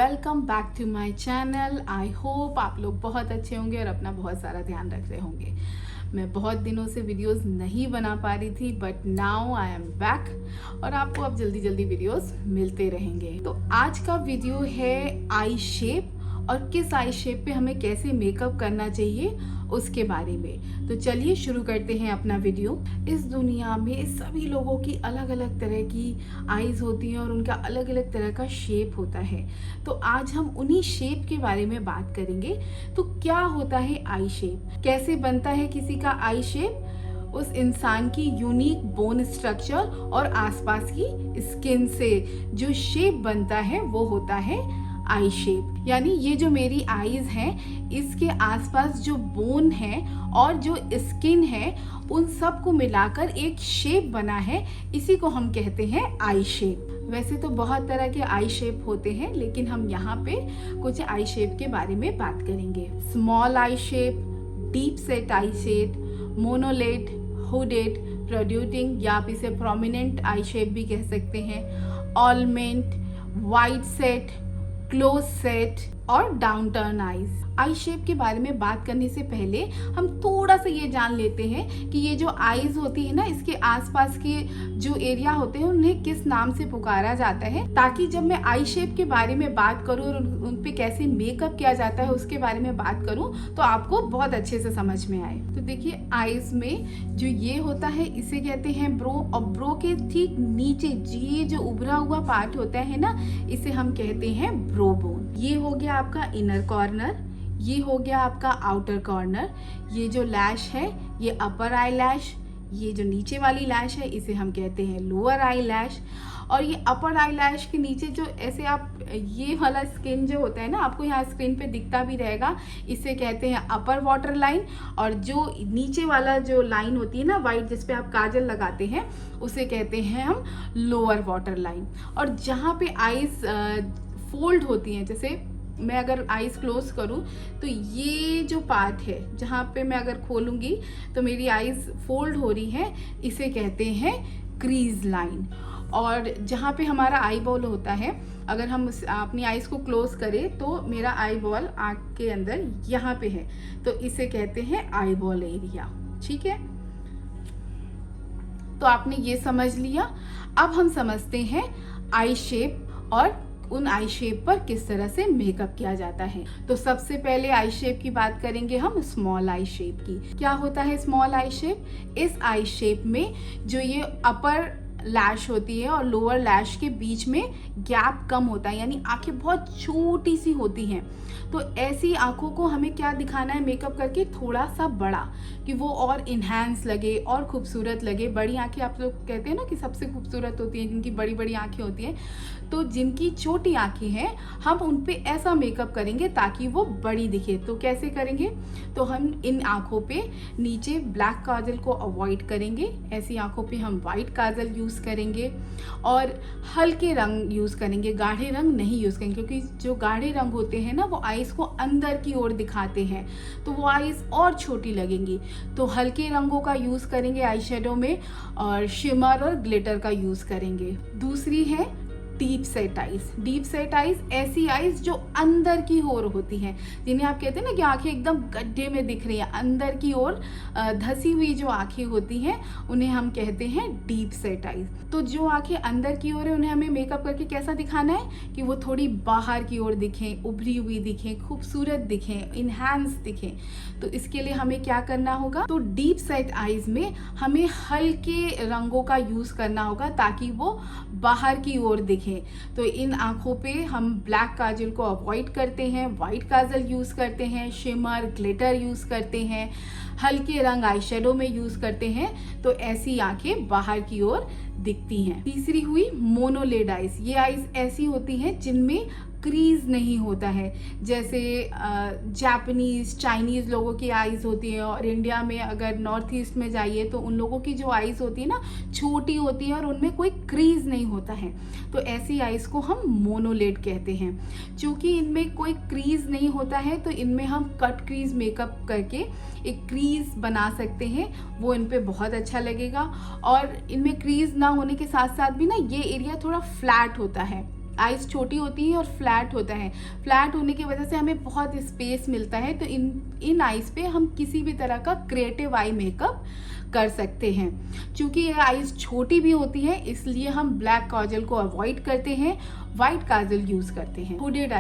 Welcome back to my channel. I hope आप लोग बहुत अच्छे होंगे और अपना बहुत सारा ध्यान रख रहे होंगे। मैं बहुत दिनों से वीडियोस नहीं बना पा रही थी, but now I am back और आपको अब जल्दी जल्दी वीडियोस मिलते रहेंगे। तो आज का वीडियो है आई शेप और किस आई शेप पे हमें कैसे मेकअप करना चाहिए उसके बारे में। तो चलिए शुरू करते हैं अपना वीडियो। इस दुनिया में सभी लोगों की अलग अलग तरह की आईज होती हैं और उनका अलग अलग तरह का शेप होता है। तो आज हम उन्हीं शेप के बारे में बात करेंगे। तो क्या होता है आई शेप, कैसे बनता है किसी का आई शेप, उस इंसान की यूनिक बोन स्ट्रक्चर और आसपास की स्किन से जो शेप बनता है वो होता है आई शेप। यानी ये जो मेरी आईज हैं इसके आसपास जो बोन है और जो स्किन है उन सब को मिलाकर एक शेप बना है, इसी को हम कहते हैं आई शेप। वैसे तो बहुत तरह के आई शेप होते हैं, लेकिन हम यहाँ पे कुछ आई शेप के बारे में बात करेंगे। Small eye shape, deep set eye shape, monolid, hooded, protruding या आप इसे प्रोमिनेंट आई शेप भी कह सकते हैं, ऑलमेंट, वाइड सेट, क्लोज सेट और डाउन टर्न आईज। आई शेप के बारे में बात करने से पहले हम थोड़ा सा ये जान लेते हैं कि ये जो आईज होती है ना, इसके आसपास के जो एरिया होते हैं उन्हें किस नाम से पुकारा जाता है, ताकि जब मैं आई शेप के बारे में बात करूं और उन पे कैसे मेकअप किया जाता है उसके बारे में बात करूं तो आपको बहुत अच्छे से समझ में आए। तो देखिए, आईज में जो ये होता है इसे कहते हैं ब्रो, और ब्रो के ठीक नीचे ये जो उभरा हुआ पार्ट होता है ना, इसे हम कहते हैं ब्रो बोन। ये हो गया आपका इनर कॉर्नर, ये हो गया आपका आउटर कॉर्नर। ये जो लैश है ये अपर आई लैश, ये जो नीचे वाली लैश है इसे हम कहते हैं लोअर आई लैश। और ये अपर आई लैश के नीचे जो ऐसे आप ये वाला स्किन जो होता है ना, आपको यहाँ स्क्रीन पे दिखता भी रहेगा, इसे कहते हैं अपर वाटर लाइन। और जो नीचे वाला जो लाइन होती है ना वाइट, जिसपे आप काजल लगाते हैं, उसे कहते हैं हम लोअर वाटर लाइन। और जहाँ पे आईज फोल्ड होती हैं, जैसे मैं अगर आईज क्लोज करूं तो ये जो पार्ट है जहाँ पे मैं अगर खोलूंगी तो मेरी आईज फोल्ड हो रही है, इसे कहते हैं क्रीज लाइन। और जहाँ पे हमारा आई बॉल होता है, अगर हम अपनी आईज को क्लोज करें तो मेरा आई बॉल आँख के अंदर यहाँ पे है, तो इसे कहते हैं आई बॉल एरिया। ठीक है, तो आपने ये समझ लिया। अब हम समझते हैं आई शेप और उन आई शेप पर किस तरह से मेकअप किया जाता है। तो सबसे पहले आई शेप की बात करेंगे हम स्मॉल आई शेप की। क्या होता है स्मॉल आई शेप? इस आई शेप में जो ये अपर लैश होती है और लोअर लैश के बीच में गैप कम होता है, यानी आंखें बहुत छोटी सी होती हैं। तो ऐसी आंखों को हमें क्या दिखाना है मेकअप करके? थोड़ा सा बड़ा, कि वो और इन्हांस लगे और खूबसूरत लगे। बड़ी आंखें आप लोग कहते हैं ना कि सबसे खूबसूरत होती हैं, जिनकी बड़ी बड़ी आंखें होती हैं। तो जिनकी छोटी आंखें हैं हम उन पे ऐसा मेकअप करेंगे ताकि वो बड़ी दिखे। तो कैसे करेंगे? तो हम इन आंखों पे नीचे ब्लैक काजल को अवॉइड करेंगे, ऐसी आंखों पे हम वाइट काजल यूज़ करेंगे और हल्के रंग यूज़ करेंगे, गाढ़े रंग नहीं यूज़ करेंगे, क्योंकि जो गाढ़े रंग होते हैं ना वो आईज को अंदर की ओर दिखाते हैं, तो वो आईज और छोटी लगेंगी। तो हल्के रंगों का यूज़ करेंगे आई शेडो में, और शिमर और ग्लिटर का यूज़ करेंगे। दूसरी है deep set eyes. Deep set eyes ऐसी आईज जो अंदर की ओर होती हैं, जिन्हें आप कहते हैं ना कि आंखें एकदम गड्ढे में दिख रही हैं, अंदर की ओर धसी हुई जो आंखें होती हैं उन्हें हम कहते हैं डीप सेट आईज। तो जो आंखें अंदर की ओर है उन्हें हमें मेकअप करके कैसा दिखाना है कि वो थोड़ी बाहर की ओर दिखें, उभरी हुई दिखें, खूबसूरत दिखें, इनहैंस दिखें। तो इसके लिए हमें क्या करना होगा? तो डीप सेट आईज में हमें हल्के रंगों का यूज़ करना होगा ताकि वो बाहर की ओर दिखें। तो इन आंखों पे हम ब्लैक काजल को अवॉइड करते हैं, वाइट काजल यूज करते हैं, शिमर ग्लिटर यूज करते हैं, हल्के रंग आई शेडो में यूज करते हैं। तो ऐसी आंखें बाहर की ओर दिखती हैं। तीसरी हुई मोनोलेड आईज। ये आईज ऐसी होती हैं जिनमें क्रीज नहीं होता है, जैसे जापानीज चाइनीज़ लोगों की आईज़ होती है। और इंडिया में अगर नॉर्थ ईस्ट में जाइए तो उन लोगों की जो आईज़ होती है ना छोटी होती है और उनमें कोई क्रीज नहीं होता है। तो ऐसी आईज़ को हम मोनोलेड कहते हैं। चूँकि इनमें कोई क्रीज नहीं होता है तो इनमें हम कट क्रीज मेकअप करके एक क्रीज बना सकते हैं, वो इन पे बहुत अच्छा लगेगा। और इनमें क्रीज ना होने के साथ साथ भी ना ये एरिया थोड़ा फ्लैट होता है, आइज़ छोटी होती है और फ्लैट होता है। फ्लैट होने की वजह से हमें बहुत स्पेस मिलता है, तो इन आइज़ पे हम किसी भी तरह का क्रिएटिव आई मेकअप कर सकते हैं। क्योंकि ये आइज़ छोटी भी होती है इसलिए हम ब्लैक काजल को अवॉइड करते हैं, वाइट काजल यूज करते हैं। हुडेड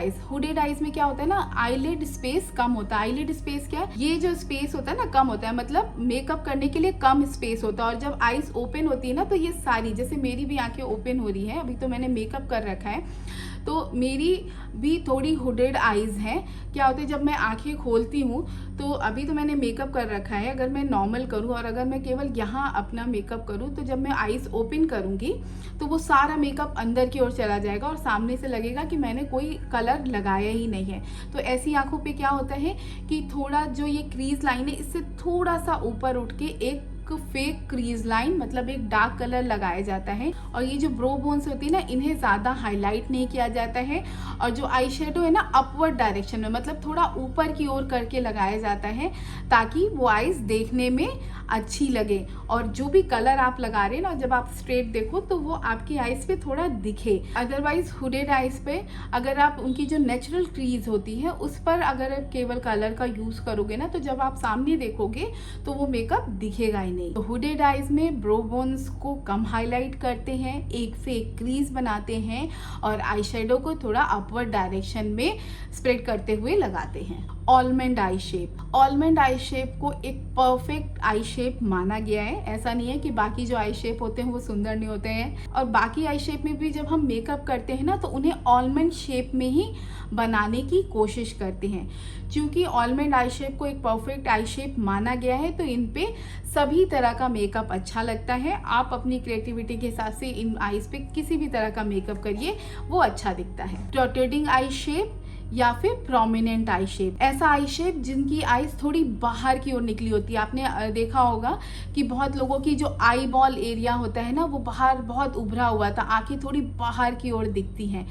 आइज में क्या होता है ना, आईलिड स्पेस कम होता है। आईलिड स्पेस क्या है, ये जो स्पेस होता है ना कम होता है, मतलब मेकअप करने के लिए कम स्पेस होता है। और जब आइज ओपन होती है ना तो ये सारी, जैसे मेरी भी आंखें ओपन हो रही है, अभी तो मैंने मेकअप कर रखा है तो मेरी भी थोड़ी हुडेड आइज हैं। क्या होता है जब मैं आंखें खोलती हूँ तो अभी तो मैंने मेकअप कर रखा है, अगर मैं नॉर्मल करूँ और अगर मैं केवल यहाँ अपना मेकअप करूँ तो जब मैं आइज ओपन करूँगी तो वो सारा मेकअप अंदर की ओर चला जाएगा और सामने से लगेगा कि मैंने कोई कलर लगाया ही नहीं है। तो ऐसी आंखों पे क्या होता है कि थोड़ा जो ये क्रीज लाइन है इससे थोड़ा सा ऊपर उठ के एक फेक क्रीज लाइन, मतलब एक डार्क कलर लगाया जाता है। और ये जो ब्रो बोन्स होती है ना, इन्हें ज़्यादा हाईलाइट नहीं किया जाता है। और जो आई शेडो है ना, अपवर्ड डायरेक्शन में, मतलब थोड़ा ऊपर की ओर करके लगाया जाता है ताकि वो आइज देखने में अच्छी लगे। और जो भी कलर आप लगा रहे हैं ना, जब आप स्ट्रेट देखो तो वो आपकी आइज पे थोड़ा दिखे। अदरवाइज हुडेड आइज पे अगर आप उनकी जो नेचुरल क्रीज होती है उस पर अगर आप केवल कलर का यूज करोगे ना, तो जब आप सामने देखोगे तो वो मेकअप दिखेगा ही नहीं। तो हुडेड आइज में ब्रो बोन्स को कम हाईलाइट करते हैं, एक फेक क्रीज बनाते हैं और आई शेडो को थोड़ा अपवर्ड डायरेक्शन में स्प्रेड करते हुए लगाते हैं। ऑलमंड आई शेप को एक परफेक्ट आई शेप माना गया है। ऐसा नहीं है कि बाकी जो आई शेप होते हैं वो सुंदर नहीं होते हैं, और बाकी आई शेप में भी जब हम मेकअप करते हैं ना तो उन्हें ऑलमंड शेप में ही बनाने की कोशिश करते हैं। क्योंकि ऑलमंड आई शेप को एक परफेक्ट आई शेप माना गया है तो इन पे सभी तरह का मेकअप अच्छा लगता है। आप अपनी क्रिएटिविटी के हिसाब से इन आईज पे किसी भी तरह का मेकअप करिए, वो अच्छा दिखता है। रोटेटिंग आई शेप या फिर प्रोमिनेंट आई शेप, ऐसा आई शेप जिनकी आईज थोड़ी बाहर की ओर निकली होती है। आपने देखा होगा कि बहुत लोगों की जो आई बॉल एरिया होता है ना, वो बाहर बहुत उभरा हुआ था, आंखें थोड़ी बाहर की ओर दिखती हैं।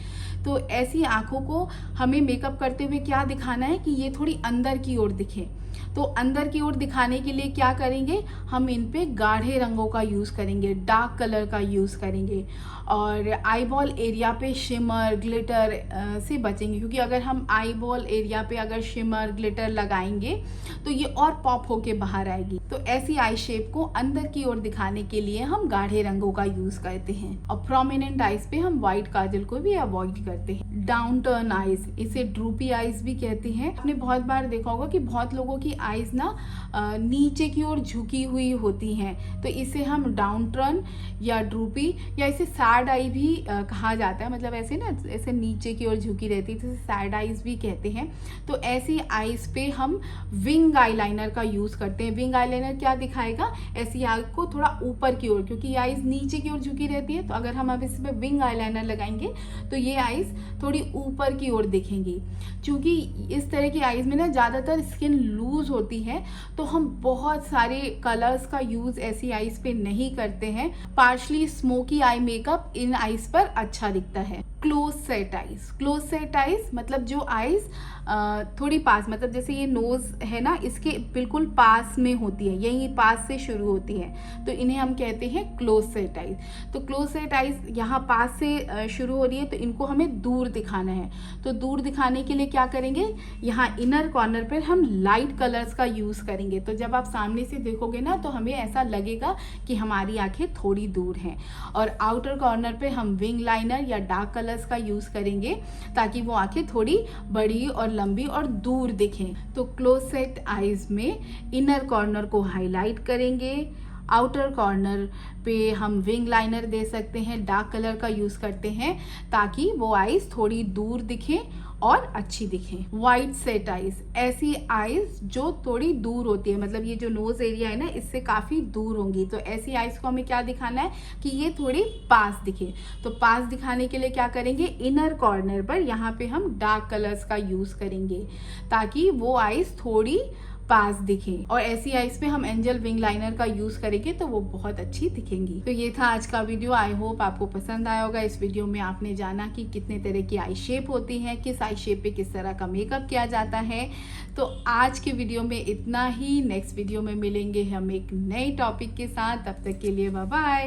तो ऐसी आंखों को हमें मेकअप करते हुए क्या दिखाना है कि ये थोड़ी अंदर की ओर दिखे। तो अंदर की ओर दिखाने के लिए क्या करेंगे, हम इन पे गाढ़े रंगों का यूज़ करेंगे, डार्क कलर का यूज़ करेंगे। और आई बॉल एरिया पे शिमर ग्लिटर से बचेंगे, क्योंकि अगर हम आई बॉल एरिया पे अगर शिमर ग्लिटर लगाएंगे तो ये और पॉप होके बाहर आएगी। तो ऐसी आई शेप को अंदर की ओर दिखाने के लिए हम गाढ़े रंगों का यूज़ करते हैं। और प्रोमिनेंट आइज पे हम व्हाइट काजल को भी अवॉइड करते हैं। डाउन टर्न आइज, इसे ड्रूपी आइज भी कहते हैं। आपने बहुत बार देखा होगा कि बहुत लोगों की आइज ना नीचे की ओर झुकी हुई होती हैं, तो इसे हम डाउन टर्न या ड्रूपी या इसे सैड आई भी कहा जाता है। मतलब ऐसे ना, ऐसे नीचे की ओर झुकी रहती है तो सैड आइज भी कहते हैं। तो ऐसी आइज पे हम विंग आईलाइनर का यूज करते हैं। विंग आईलाइनर क्या दिखाएगा, ऐसी आई को थोड़ा ऊपर की ओर, क्योंकि ये आइज नीचे की ओर झुकी रहती है, तो अगर हम अब इस पे विंग आईलाइनर लगाएंगे तो ये आइज थोड़ी ऊपर की ओर दिखेंगी। क्योंकि इस तरह की आइज में ना ज़्यादातर स्किन लूज होती है, तो हम बहुत सारे कलर्स का यूज ऐसी आइज पे नहीं करते हैं। पार्शली स्मोकी आई मेकअप इन आइज पर अच्छा दिखता है। क्लोज सेट आइज मतलब जो आइज थोड़ी पास, मतलब जैसे ये नोज है ना, इसके बिल्कुल पास में होती है, यही पास से शुरू होती है, तो इन्हें हम कहते हैं क्लोज सेट आइज। तो क्लोज सेट आइज यहाँ पास से शुरू हो रही है तो इनको हमें दूर दिखाना है। तो दूर दिखाने के लिए क्या करेंगे, यहाँ इनर कॉर्नर पर हम लाइट कलर्स का यूज करेंगे। तो जब आप सामने से देखोगे ना तो हमें ऐसा लगेगा कि हमारी आंखें थोड़ी दूर हैं। और आउटर कॉर्नर पे हम विंग लाइनर या डार्क कलर्स का यूज करेंगे ताकि वो आंखें थोड़ी बड़ी और लंबी और दूर दिखें। तो क्लोज सेट आइज में इनर कॉर्नर को हाईलाइट करेंगे, आउटर कॉर्नर पे हम विंग लाइनर दे सकते हैं, डार्क कलर का यूज करते हैं ताकि वो आइज थोड़ी दूर दिखें और अच्छी दिखें। वाइड सेट आइज, ऐसी आइज जो थोड़ी दूर होती है, मतलब ये जो नोज एरिया है ना इससे काफ़ी दूर होंगी। तो ऐसी आइज को हमें क्या दिखाना है कि ये थोड़ी पास दिखे। तो पास दिखाने के लिए क्या करेंगे, इनर कॉर्नर पर यहाँ पे हम डार्क कलर्स का यूज़ करेंगे ताकि वो आइज थोड़ी पास दिखें। और ऐसी आइज पे हम एंजल विंग लाइनर का यूज करेंगे तो वो बहुत अच्छी दिखेंगी। तो ये था आज का वीडियो, आई होप आपको पसंद आया होगा। इस वीडियो में आपने जाना कि कितने तरह की आई शेप होती है, किस आई शेप पे किस तरह का मेकअप किया जाता है। तो आज के वीडियो में इतना ही। नेक्स्ट वीडियो में मिलेंगे हम एक नए टॉपिक के साथ, तब तक के लिए बाय बाय।